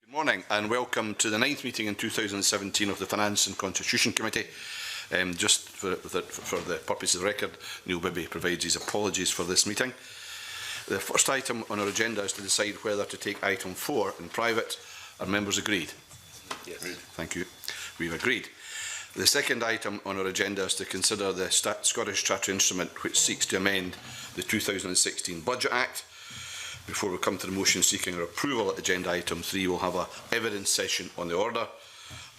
Good morning and welcome to the 9th meeting in 2017 of the Finance and Constitution Committee. Just for the purpose of the record, Neil Bibby provides his apologies for this meeting. The first item on our agenda is to decide whether to take item 4 in private. Are members agreed? Yes. Thank you. We've agreed. The second item on our agenda is to consider the Scottish Statutory Instrument which seeks to amend the 2016 Budget Act. Before we come to the motion seeking our approval at agenda item 3, we'll have an evidence session on the order.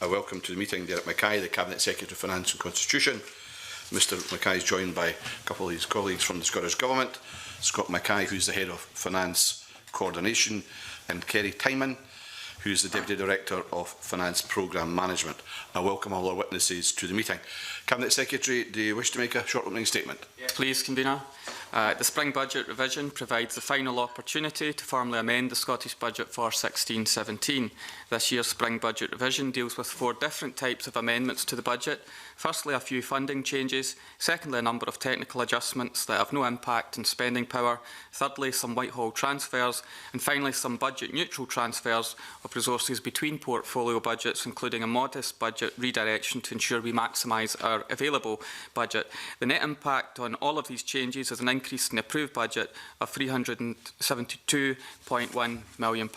I welcome to the meeting Derek Mackay, the Cabinet Secretary for Finance and Constitution. Mr Mackay is joined by a couple of his colleagues from the Scottish Government, Scott Mackay, who is the Head of Finance Coordination, and Kerry Timon, who is the Deputy Director of Finance Programme Management. I welcome all our witnesses to the meeting. Cabinet Secretary, do you wish to make a short opening statement? Yes, please, Convener. The Spring Budget Revision provides the final opportunity to formally amend the Scottish Budget for 16-17. This year's Spring Budget Revision deals with 4 different types of amendments to the budget. Firstly, a few funding changes. Secondly, a number of technical adjustments that have no impact on spending power. Thirdly, some Whitehall transfers. And finally, some budget-neutral transfers of resources between portfolio budgets, including a modest budget redirection to ensure we maximise our available budget. The net impact on all of these changes is an increase in the approved budget of £372.1 million.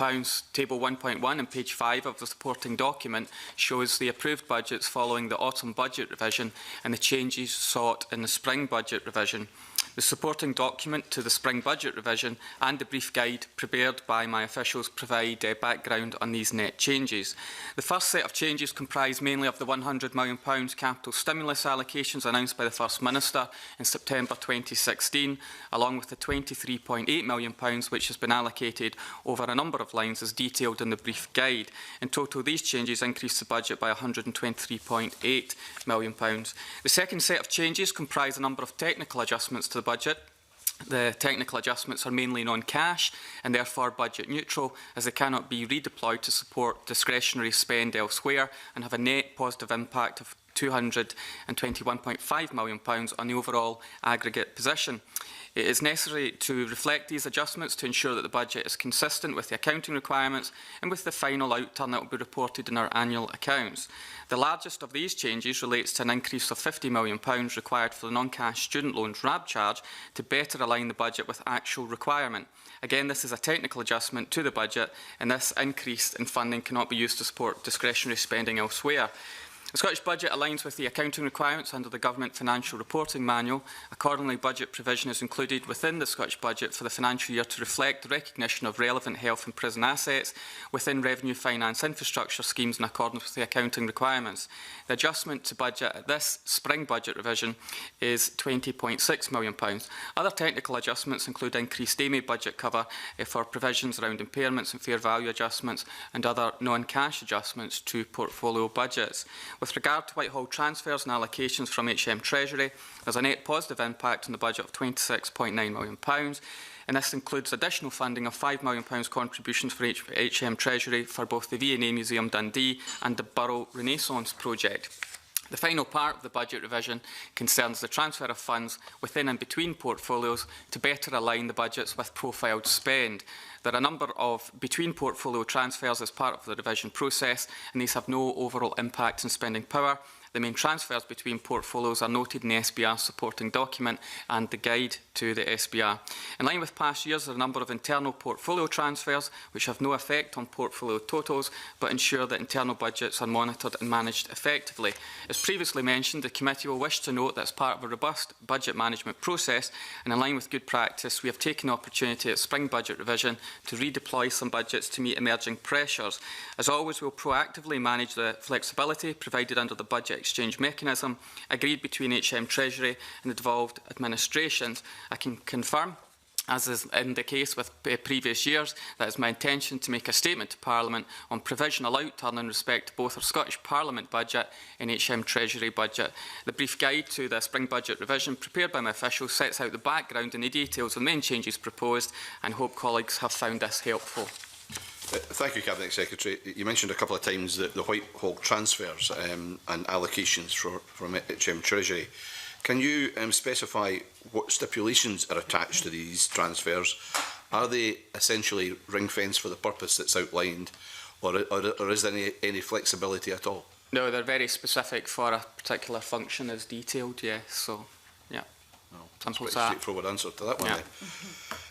Table 1.1 on page 5 of the supporting document shows the approved budgets following the autumn budget revision and the changes sought in the spring budget revision. The supporting document to the spring budget revision and the brief guide prepared by my officials provide background on these net changes. The first set of changes comprise mainly of the £100 million capital stimulus allocations announced by the First Minister in September 2016, along with the £23.8 million which has been allocated over a number of lines as detailed in the brief guide. In total, these changes increase the budget by £123.8 million. The second set of changes comprise a number of technical adjustments to the budget. The technical adjustments are mainly non-cash and therefore budget neutral, as they cannot be redeployed to support discretionary spend elsewhere and have a net positive impact of £221.5 million on the overall aggregate position. It is necessary to reflect these adjustments to ensure that the budget is consistent with the accounting requirements and with the final outturn that will be reported in our annual accounts. The largest of these changes relates to an increase of £50 million required for the non-cash student loans RAB charge to better align the budget with actual requirement. Again, this is a technical adjustment to the budget, and this increase in funding cannot be used to support discretionary spending elsewhere. The Scottish Budget aligns with the accounting requirements under the Government Financial Reporting Manual. Accordingly, budget provision is included within the Scottish Budget for the financial year to reflect the recognition of relevant health and prison assets within revenue finance infrastructure schemes in accordance with the accounting requirements. The adjustment to budget at this spring budget revision is £20.6 million. Other technical adjustments include increased AME budget cover for provisions around impairments and fair value adjustments and other non-cash adjustments to portfolio budgets. With regard to Whitehall transfers and allocations from HM Treasury, there is a net positive impact on the budget of £26.9 million, and this includes additional funding of £5 million contributions for HM Treasury for both the V&A Museum Dundee and the Borough Renaissance project. The final part of the budget revision concerns the transfer of funds within and between portfolios to better align the budgets with profiled spend. There are a number of between-portfolio transfers as part of the revision process, and these have no overall impact on spending power. The main transfers between portfolios are noted in the SBR supporting document and the guide to the SBR. In line with past years, there are a number of internal portfolio transfers which have no effect on portfolio totals but ensure that internal budgets are monitored and managed effectively. As previously mentioned, the committee will wish to note that as part of a robust budget management process and in line with good practice, we have taken the opportunity at spring budget revision to redeploy some budgets to meet emerging pressures. As always, we will proactively manage the flexibility provided under the budget exchange mechanism agreed between HM Treasury and the devolved administrations. I can confirm, as is in the case with previous years, that it is my intention to make a statement to Parliament on provisional outturn in respect to both our Scottish Parliament budget and HM Treasury budget. The brief guide to the spring budget revision prepared by my officials sets out the background and the details of the main changes proposed, and hope colleagues have found this helpful. Thank you, Cabinet Secretary. You mentioned a couple of times the Whitehall transfers and allocations from HM Treasury. Can you specify what stipulations are attached to these transfers? Are they essentially ring-fenced for the purpose that's outlined, or is there any flexibility at all? No, they're very specific for a particular function as detailed, yes. So, yeah, Well, simple as quite a that. straightforward answer to that one. Yeah.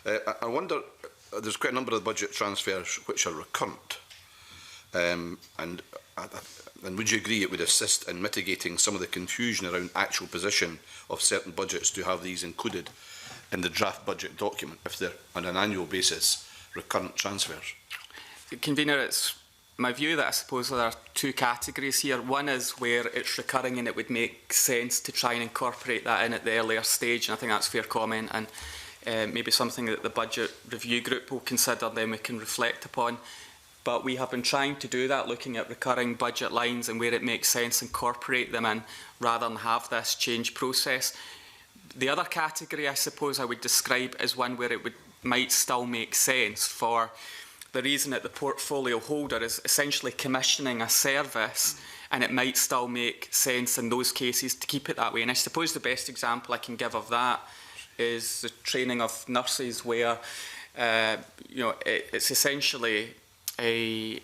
Then. I wonder, there's quite a number of budget transfers which are recurrent, and would you agree it would assist in mitigating some of the confusion around actual position of certain budgets to have these included in the draft budget document if they're on an annual basis recurrent transfers? Convener, it's my view that I suppose there are two categories here. One is where it's recurring and it would make sense to try and incorporate that in at the earlier stage, and I think that's a fair comment, and maybe something that the budget review group will consider, then we can reflect upon. But we have been trying to do that, looking at recurring budget lines and where it makes sense, incorporate them in rather than have this change process. The other category, I suppose I would describe as one where it might still make sense for the reason that the portfolio holder is essentially commissioning a service, and it might still make sense in those cases to keep it that way. And I suppose the best example I can give of that is the training of nurses, where it's essentially it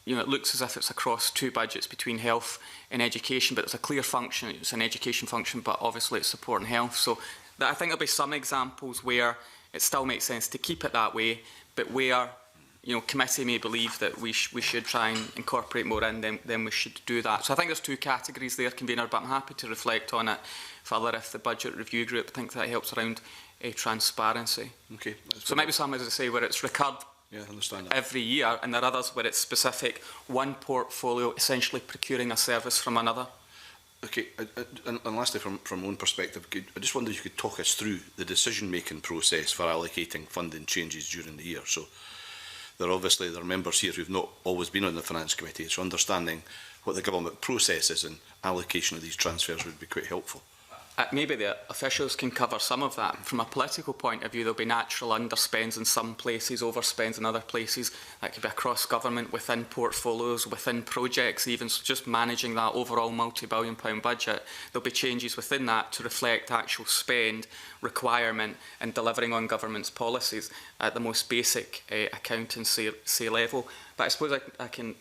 looks as if it's across two budgets between health and education, but it's a clear function. It's an education function, but obviously it's supporting health. So I think there'll be some examples where it still makes sense to keep it that way, but where committee may believe that we should try and incorporate more in, then we should do that. So I think there's two categories there, Convener, but I'm happy to reflect on it further if the budget review group thinks that helps around transparency. Okay. So maybe some, as I say, where it's recurred every year, and there are others where it's specific, one portfolio essentially procuring a service from another. Okay, and lastly, from my own perspective, I just wonder if you could talk us through the decision-making process for allocating funding changes during the year. So there are members here who've not always been on the Finance Committee, so understanding what the government process is and allocation of these transfers would be quite helpful. Maybe the officials can cover some of that. From a political point of view, there'll be natural underspends in some places, overspends in other places. That could be across government, within portfolios, within projects even. So just managing that overall multi-billion-pound budget, there'll be changes within that to reflect actual spend requirement and delivering on government's policies at the most basic accountancy level. But I suppose I can...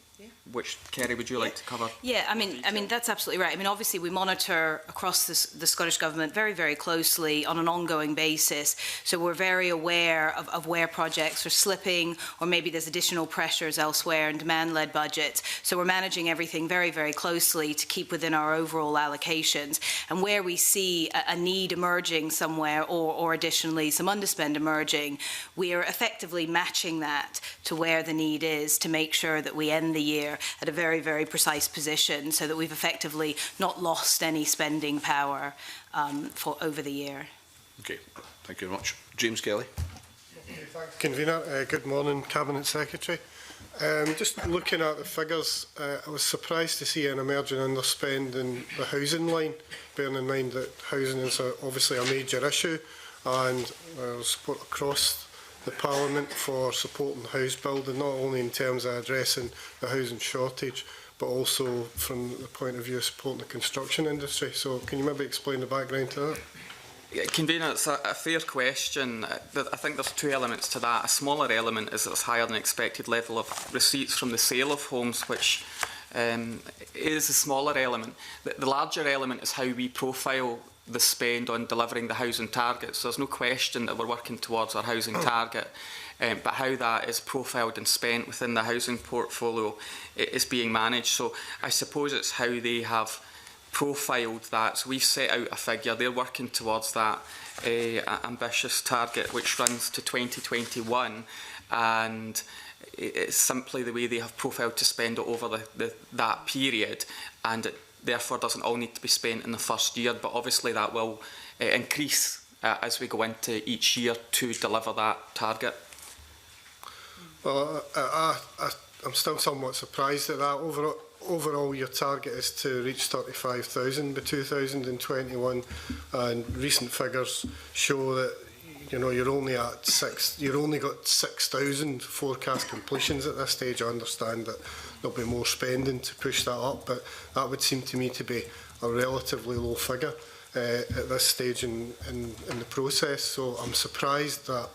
Which, Kerry, would you like to cover? Yeah, I mean that's absolutely right. I mean, obviously we monitor across the Scottish Government very, very closely on an ongoing basis. So we're very aware of where projects are slipping, or maybe there's additional pressures elsewhere in demand-led budgets. So we're managing everything very, very closely to keep within our overall allocations. And where we see a need emerging somewhere, or additionally some underspend emerging, we are effectively matching that to where the need is to make sure that we end the year at a very, very precise position, so that we've effectively not lost any spending power for over the year. Okay, thank you very much. James Kelly. Thanks, Convener. Good morning, Cabinet Secretary. Just looking at the figures, I was surprised to see an emerging underspend in the housing line, bearing in mind that housing is obviously a major issue, and support across the Parliament for supporting house building, not only in terms of addressing the housing shortage, but also from the point of view of supporting the construction industry. So can you maybe explain the background to that? Yeah, Convener, it's a fair question. I think there's two elements to that. A smaller element is it's higher than expected level of receipts from the sale of homes, which is a smaller element. The larger element is how we profile the spend on delivering the housing target. So there's no question that we're working towards our housing target, but how that is profiled and spent within the housing portfolio is being managed. So I suppose it's how they have profiled that. So we've set out a figure, they're working towards that ambitious target which runs to 2021, and it's simply the way they have profiled to spend it over that period, and it therefore doesn't all need to be spent in the first year, but obviously that will increase as we go into each year to deliver that target. Well, I'm still somewhat surprised at that. Overall, your target is to reach 35,000 by 2021, and recent figures show that you're only at you're only got 6,000 forecast completions at this stage. I understand that there'll be more spending to push that up, but that would seem to me to be a relatively low figure at this stage in the process. So I'm surprised that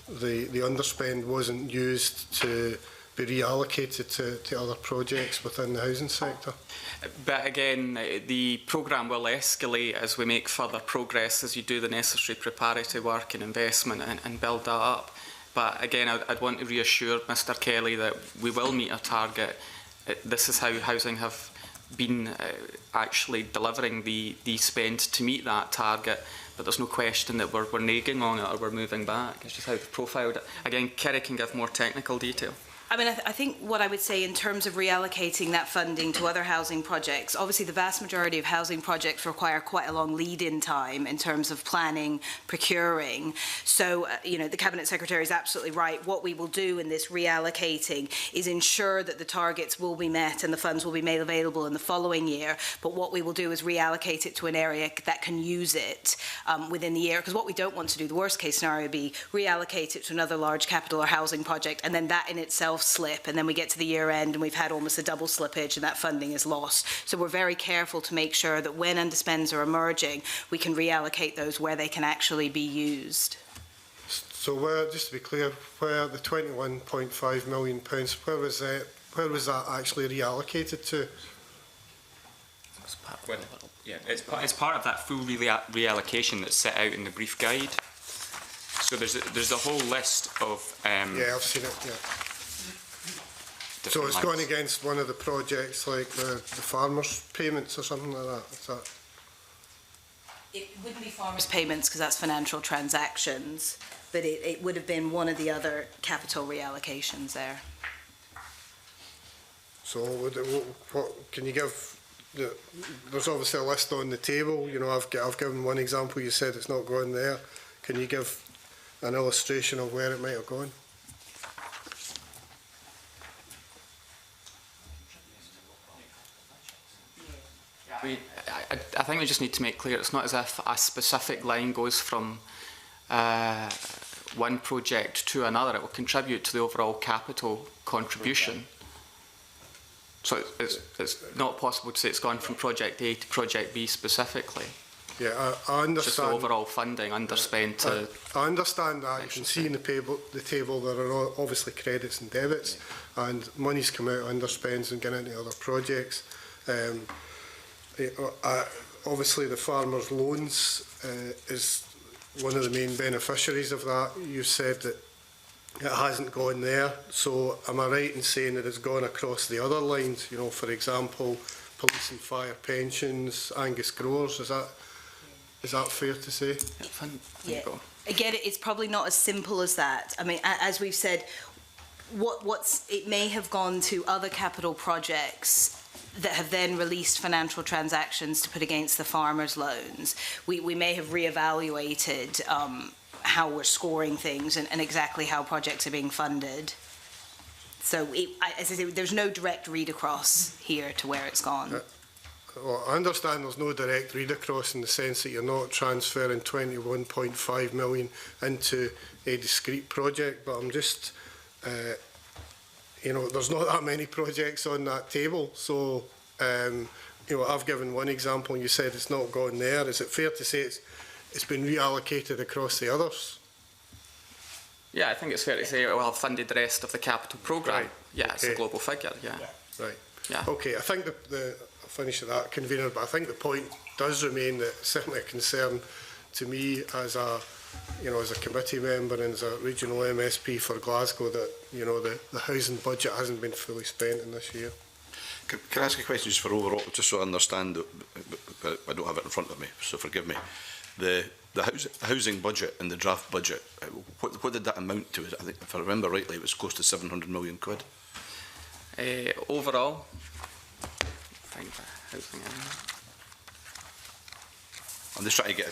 the underspend wasn't used to be reallocated to other projects within the housing sector. But again, the programme will escalate as we make further progress, as you do the necessary preparatory work and investment and build that up. But again, I'd want to reassure Mr Kelly that we will meet our target. This is how housing have been actually delivering the spend to meet that target. But there's no question that we're nagging on it or we're moving back. It's just how they've profiled it. Again, Kerry can give more technical detail. I mean, I think what I would say in terms of reallocating that funding to other housing projects, obviously the vast majority of housing projects require quite a long lead-in time in terms of planning, procuring. So, you know, the Cabinet Secretary is absolutely right. What we will do in this reallocating is ensure that the targets will be met and the funds will be made available in the following year. But what we will do is reallocate it to an area that can use it within the year. Because what we don't want to do, the worst case scenario would be reallocate it to another large capital or housing project, and then that in itself slip, and then we get to the year end and we've had almost a double slippage and that funding is lost. So we're very careful to make sure that when underspends are emerging, we can reallocate those where they can actually be used. So where, just to be clear, where the £21.5 million, where was that actually reallocated to? Well, yeah, it's part of that full reallocation that's set out in the brief guide. So there's a whole list of yeah, I've seen it. Yeah. So it's going against one of the projects, like the farmers' payments or something like that. Is that? It wouldn't be farmers' payments because that's financial transactions, but it would have been one of the other capital reallocations there. So what can you give? There's obviously a list on the table. You know, I've given one example. You said it's not going there. Can you give an illustration of where it might have gone? I think we just need to make clear it's not as if a specific line goes from one project to another. It will contribute to the overall capital contribution. So it's not possible to say it's gone from project A to project B specifically. Yeah, I understand. Just the overall funding underspent to... I understand that. You can see in the table there are obviously credits and debits, and money's come out underspends and gone into other projects. Obviously the farmers' loans is one of the main beneficiaries of that. You said that it hasn't gone there, so am I right in saying that it's gone across the other lines? You know, for example, police and fire pensions, Angus growers. Is that fair to say? Yeah. Again, it's probably not as simple as that. I mean, as we've said, it may have gone to other capital projects that have then released financial transactions to put against the farmers' loans. We may have reevaluated how we're scoring things and exactly how projects are being funded. So, as I say, there's no direct read across here to where it's gone. Well, I understand there's no direct read across in the sense that you're not transferring 21.5 million into a discrete project, but I'm just, you know, there's not that many projects on that table. So, you know, I've given one example. You said it's not gone there. Is it fair to say it's been reallocated across the others? Yeah, I think it's fair to say we'll have funded the rest of the capital programme. Right. Yeah, Okay. it's a global figure, yeah. Right. Yeah. Okay, I think I'll finish at that, convener, but I think the point does remain that it's certainly a concern to me as a, you know, as a committee member and as a regional MSP for Glasgow that, you know, the housing budget hasn't been fully spent in this year. Can I ask a question just for overall, just so I understand, but I don't have it in front of me, so forgive me. The housing budget and the draft budget, what did that amount to? I think, if I remember rightly, it was close to 700 million quid. Overall, I think housing. I'm just trying to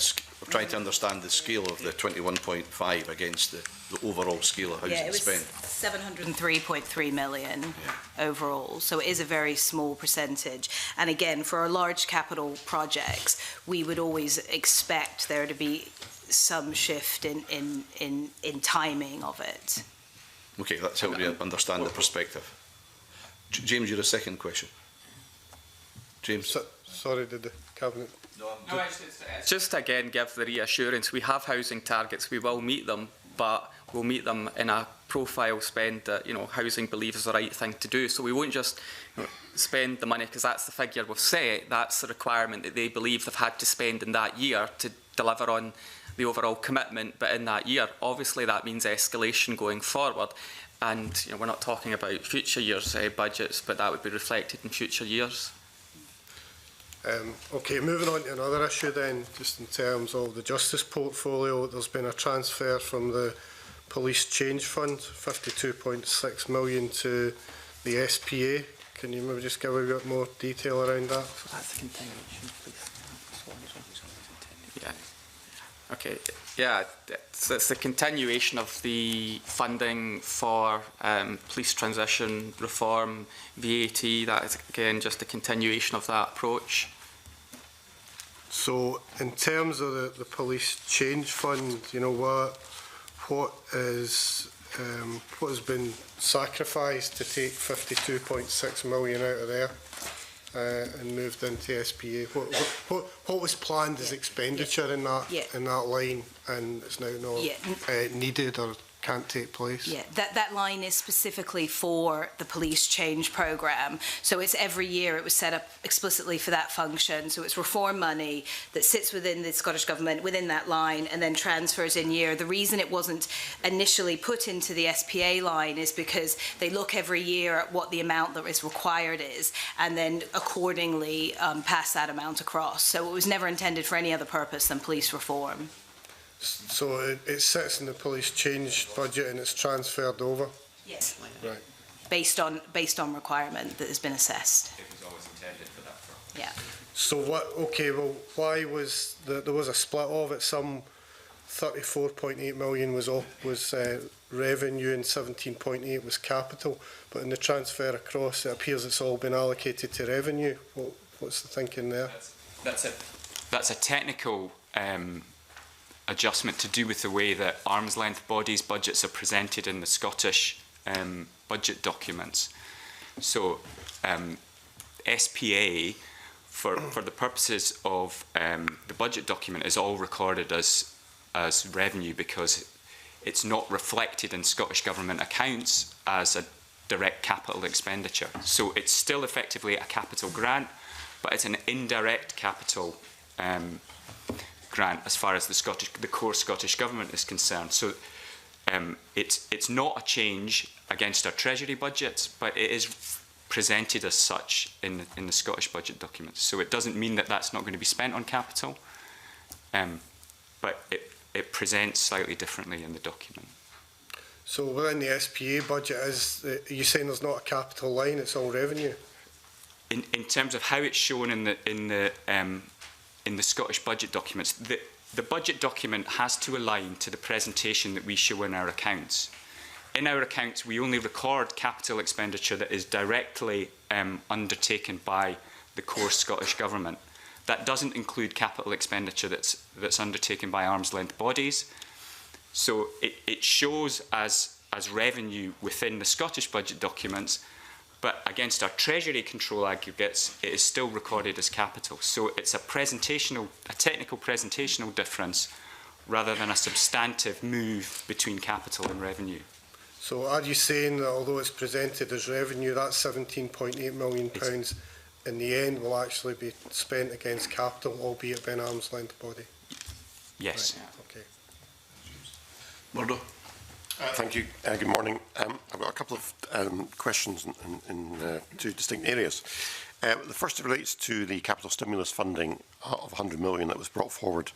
I'm trying to understand the scale of the 21.5 against the overall scale of housing spend. Yeah, it was 703.3 million overall, so it is a very small percentage. And again, for our large capital projects, we would always expect there to be some shift in timing of it. Okay, that's how we understand the perspective. James, you had a second question. James. Sorry, did the Cabinet... No, it's just again give the reassurance we have housing targets, we will meet them, but we'll meet them in a profile spend that, you know, housing believes is the right thing to do. So we won't just, you know, spend the money because that's the figure we've set. That's the requirement that they believe they've had to spend in that year to deliver on the overall commitment. But in that year, obviously that means escalation going forward. And, you know, we're not talking about future years' budgets, but that would be reflected in future years. Okay, moving on to another issue then, just in terms of the justice portfolio, there's been a transfer from the Police Change Fund, 52.6 million to the SPA. Can you maybe just give a bit more detail around that? So that's the continuation, please. Yeah. Okay. Yeah, it's the continuation of the funding for police transition reform, VAT. That is again just a continuation of that approach. So, in terms of the Police Change Fund, you know, what has been sacrificed to take 52.6 million out of there and moved into SPA? What was planned as expenditure in that line, and it's now not needed or can't take place? Yeah, that line is specifically for the police change programme. So it's every year it was set up explicitly for that function. So it's reform money that sits within the Scottish Government, within that line, and then transfers in year. The reason it wasn't initially put into the SPA line is because they look every year at what the amount that is required is, and then accordingly pass that amount across. So it was never intended for any other purpose than police reform. So it sits in the police change budget and it's transferred over? Yes. Right. Based on requirement that has been assessed. It was always intended for that purpose. Yeah. So why was there was a split of it? Some 34.8 million was revenue and 17.8 was capital, but in the transfer across it appears it's all been allocated to revenue. What's the thinking there? That's a technical adjustment to do with the way that arm's length bodies budgets are presented in the Scottish budget documents. So SPA, for the purposes of the budget document, is all recorded as revenue because it's not reflected in Scottish Government accounts as a direct capital expenditure. So it's still effectively a capital grant, but it's an indirect capital grant as far as the core Scottish Government is concerned. So it's not a change against our Treasury budgets, but it is presented as such in the Scottish budget documents. So it doesn't mean that that's not going to be spent on capital, but it presents slightly differently in the document. So within the SPA budget, are you saying there's not a capital line, it's all revenue? In terms of how it's shown in the Scottish budget documents, the budget document has to align to the presentation that we show in our accounts. In our accounts, we only record capital expenditure that is directly undertaken by the core Scottish Government. That doesn't include capital expenditure that's undertaken by arm's length bodies. So it shows as revenue within the Scottish budget documents, but against our Treasury control aggregates, it is still recorded as capital. So it's a technical presentational difference rather than a substantive move between capital and revenue. So are you saying that although it's presented as revenue, that £17.8 million in the end will actually be spent against capital, albeit by an arm's length body? Yes. Right. Okay. Murdo? Thank you. Good morning. I've got a couple of questions in two distinct areas. The first relates to the capital stimulus funding of 100 million that was brought forward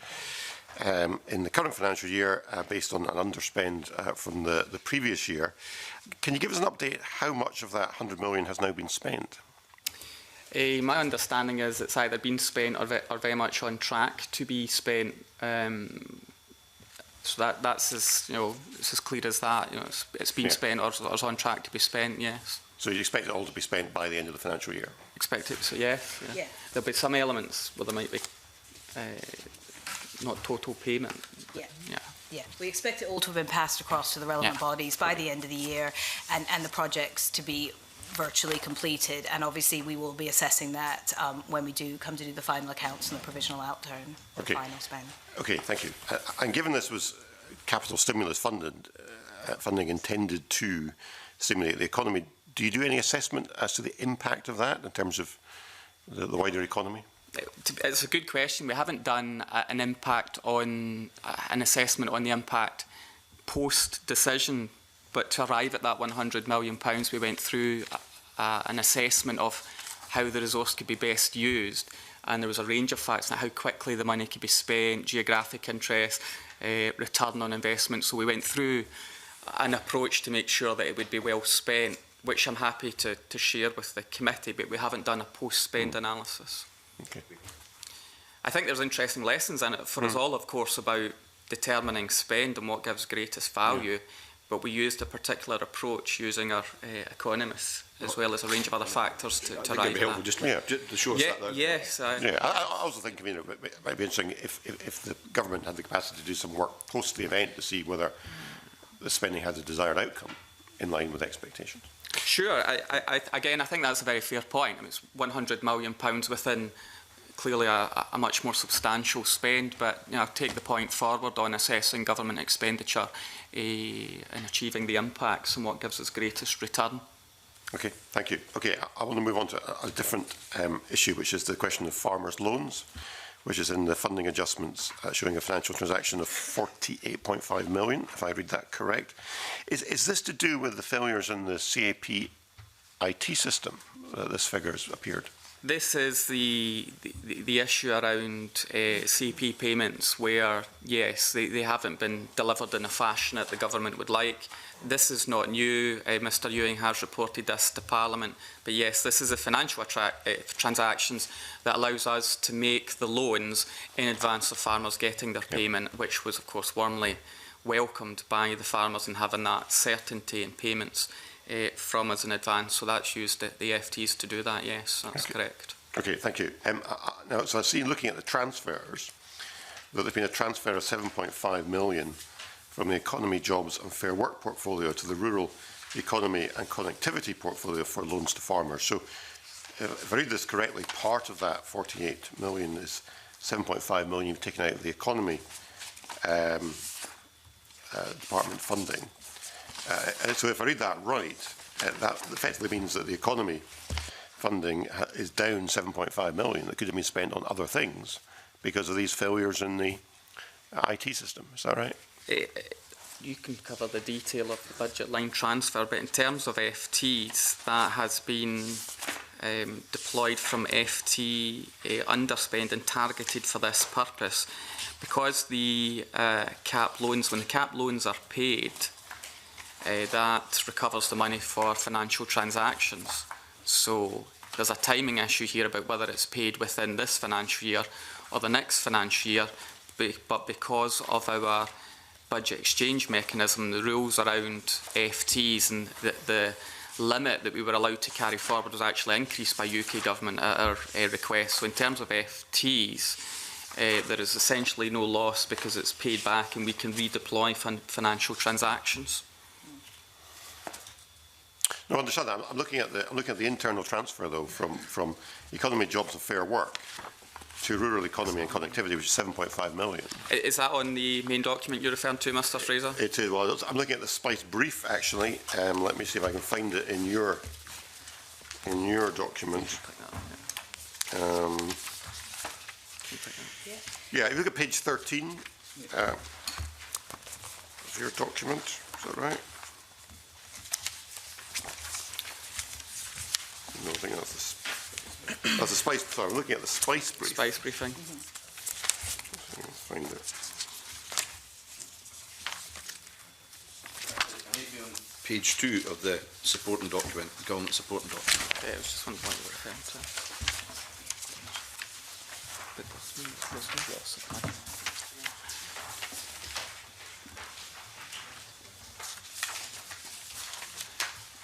in the current financial year based on an underspend from the previous year. Can you give us an update how much of that 100 million has now been spent? My understanding is it's either been spent or very much on track to be spent. So that's as it's as clear as that. It's been spent or is on track to be spent. Yes. So you expect it all to be spent by the end of the financial year? Expect it. So yes. Yeah. There'll be some elements where there might be not total payment. Yeah. Yeah. Yeah, we expect it all to have been passed across to the relevant bodies by the end of the year, and the projects to be virtually completed. And obviously, we will be assessing that when we do come to do the final accounts and the provisional outturn, the final spend. Okay, thank you. And given this was capital stimulus funded, funding intended to stimulate the economy. Do you do any assessment as to the impact of that in terms of the wider economy? It's a good question. We haven't done an impact on an assessment on the impact post-decision, but to arrive at that £100 million, we went through an assessment of how the resource could be best used, and there was a range of factors on how quickly the money could be spent, geographic interest, return on investment. So we went through an approach to make sure that it would be well spent, which I'm happy to share with the committee, but we haven't done a post-spend analysis. Okay. I think there's interesting lessons in it for us all, of course, about determining spend and what gives greatest value, but we used a particular approach using our economists as well as a range of other factors to arrive at that. Just to show us that. Yes. I also think it might be interesting if the government had the capacity to do some work post the event to see whether the spending had the desired outcome in line with expectations. Sure. Again, I think that's a very fair point. I mean, it's £100 million within clearly a much more substantial spend, but I'll take the point forward on assessing government expenditure and achieving the impacts and what gives us greatest return. Okay, thank you. Okay, I want to move on to a different issue, which is the question of farmers' loans, which is in the funding adjustments showing a financial transaction of 48.5 million, if I read that correct. Is this to do with the failures in the CAP IT system that this figure has appeared? This is the issue around CP payments where, yes, they haven't been delivered in a fashion that the government would like. This is not new. Mr Ewing has reported this to Parliament. But yes, this is a financial transactions that allows us to make the loans in advance of farmers getting their payment, which was, of course, warmly welcomed by the farmers in having that certainty in payments from us in advance. So that's used the FTs to do that, yes, that's correct. Okay, thank you. Now, so I see, looking at the transfers, that there's been a transfer of 7.5 million from the Economy, Jobs and Fair Work portfolio to the Rural Economy and Connectivity portfolio for loans to farmers. So, if I read this correctly, part of that 48 million is 7.5 million you've taken out of the Economy department funding. So if I read that right, that effectively means that the economy funding is down 7.5 million that could have been spent on other things because of these failures in the IT system. Is that right? You can cover the detail of the budget line transfer, but in terms of FTs, that has been deployed from FT underspend and targeted for this purpose. Because the CAP loans, when the CAP loans are paid, that recovers the money for financial transactions. So there's a timing issue here about whether it's paid within this financial year or the next financial year, but because of our budget exchange mechanism, the rules around FTs and the limit that we were allowed to carry forward was actually increased by UK government at our request. So in terms of FTs, there is essentially no loss because it's paid back and we can redeploy financial transactions. No, I understand that. I'm looking at the internal transfer though from Economy, Jobs and Fair Work to Rural Economy and Connectivity, which is 7.5 million. Is that on the main document you're referring to, Mr Fraser? It is. Well, I'm looking at the SPICE brief actually. Let me see if I can find it in your document. Yeah, if you look at page 13 of your document, is that right? No, I think that's the SPICE. Sorry, I'm looking at the SPICE brief. SPICE briefing. Let's find it. Page 2 of the supporting document, the government supporting document. It was just one point you were referring to. But there's no loss of money.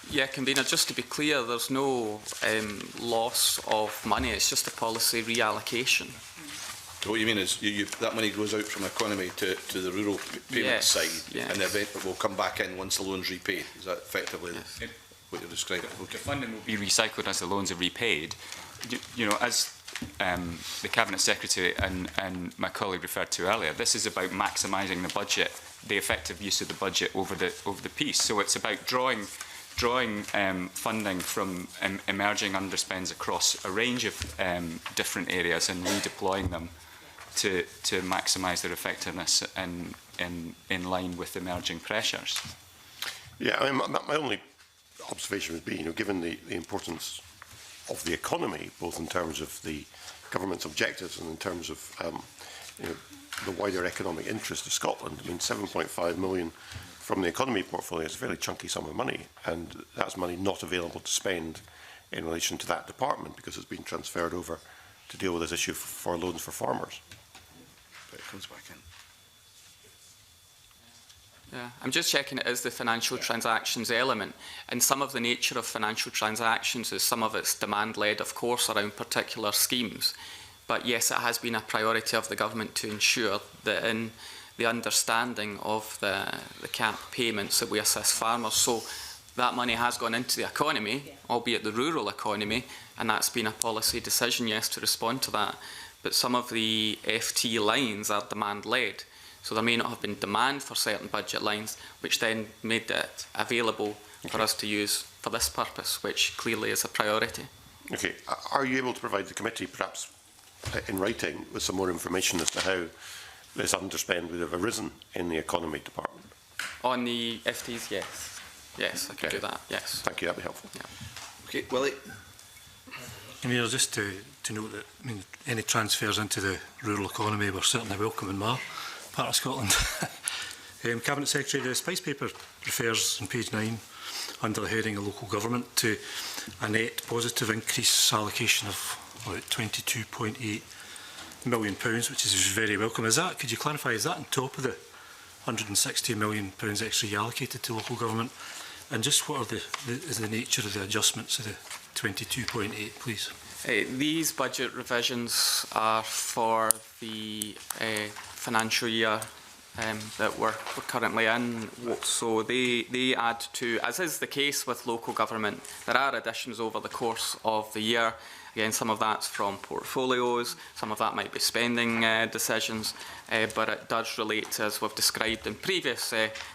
Yeah, Convener, just to be clear, there's no loss of money, it's just a policy reallocation. So what you mean is that money goes out from economy to the rural payment side, and the event will come back in once the loan's repaid. Is that effectively what you're describing? Okay. The funding will be recycled as the loans are repaid. You know, as the Cabinet Secretary and my colleague referred to earlier, this is about maximising the budget the effective use of the budget over the piece. So it's about drawing funding from emerging underspends across a range of different areas and redeploying them to maximise their effectiveness in line with emerging pressures. Yeah, I mean, my only observation would be, given the importance of the economy, both in terms of the government's objectives and in terms of the wider economic interest of Scotland. I mean, 7.5 million from the economy portfolio is a fairly chunky sum of money, and that's money not available to spend in relation to that department because it's been transferred over to deal with this issue for loans for farmers. But it comes back in. Yeah, I'm just checking it is the financial transactions element, and some of the nature of financial transactions is some of it's demand-led, of course, around particular schemes. But yes, it has been a priority of the government to ensure that in the understanding of the CAP payments that we assist farmers, so that money has gone into the economy, albeit the rural economy, and that's been a policy decision, yes, to respond to that. But some of the FT lines are demand-led. So there may not have been demand for certain budget lines, which then made it available for us to use for this purpose, which clearly is a priority. Okay. Are you able to provide the committee, perhaps in writing, with some more information as to how this underspend would have arisen in the economy department? On the FTs, yes. Yes, I can do that, yes. Thank you, that'd be helpful. Yeah. Okay, Willie. I mean, just to note that, I mean, any transfers into the rural economy were certainly welcome in my part of Scotland. Cabinet Secretary, the Spice paper refers on page 9 under the heading of local government to a net positive increase allocation of about £22.8 million, which is very welcome. Is that, could you clarify, is that on top of the £160 million extra you allocated to local government? And just what are is the nature of the adjustments of the 22.8, please? These budget revisions are for the financial year that we're currently in. So they add to, as is the case with local government, there are additions over the course of the year. Again, some of that's from portfolios, some of that might be spending decisions, but it does relate, as we've described in previous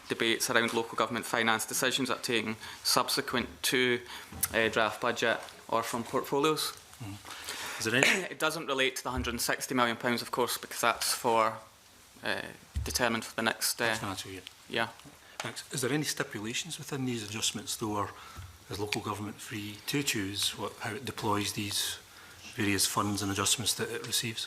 debates around local government finance decisions that are taken subsequent to draft budget or from portfolios. Is there any? It doesn't relate to the £160 million, of course, because that's for determined for the next financial year. Yeah. Thanks. Is there any stipulations within these adjustments, though, or is local government free to choose how it deploys these various funds and adjustments that it receives?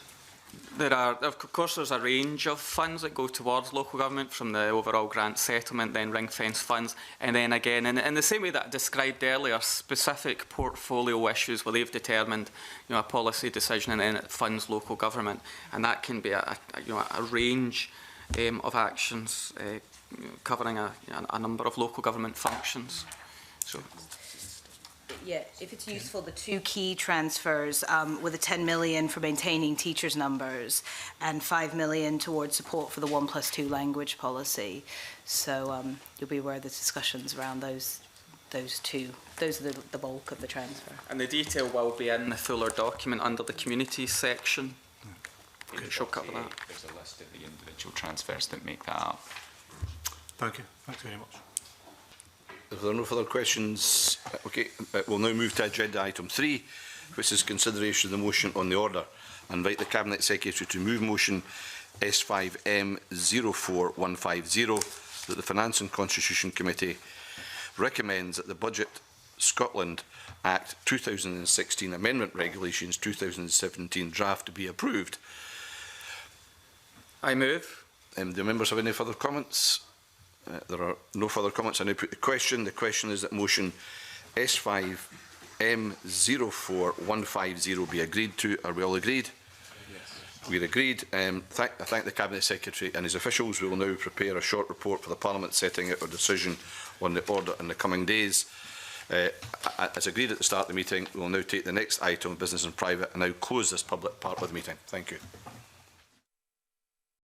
There are, of course, there's a range of funds that go towards local government, from the overall grant settlement, then ring-fence funds, and then again, in the same way that I described earlier, specific portfolio issues where they've determined, a policy decision, and then it funds local government, and that can be a range of actions covering a number of local government functions. So. Yeah, if it's useful, the two key transfers with the 10 million for maintaining teachers' numbers and 5 million towards support for the 1+2 language policy. So you'll be aware of the discussions around those two. Those are the bulk of the transfer. And the detail will be in the fuller document under the communities section. Okay. She'll cover that. There's a list of the individual transfers that make that up. Thank you. Thanks very much. If there are no further questions, okay, we'll now move to agenda item 3, which is consideration of the motion on the order. I invite the Cabinet Secretary to move motion S5M04150 that the Finance and Constitution Committee recommends that the Budget Scotland Act 2016 Amendment Regulations 2017 draft to be approved. I move. Do members have any further comments? There are no further comments. I now put the question. The question is that motion S5M04150 be agreed to. Are we all agreed? Yes. We're agreed. I thank the Cabinet Secretary and his officials. We will now prepare a short report for the Parliament setting out a decision on the order in the coming days. As agreed at the start of the meeting, we will now take the next item of business in private and now close this public part of the meeting. Thank you.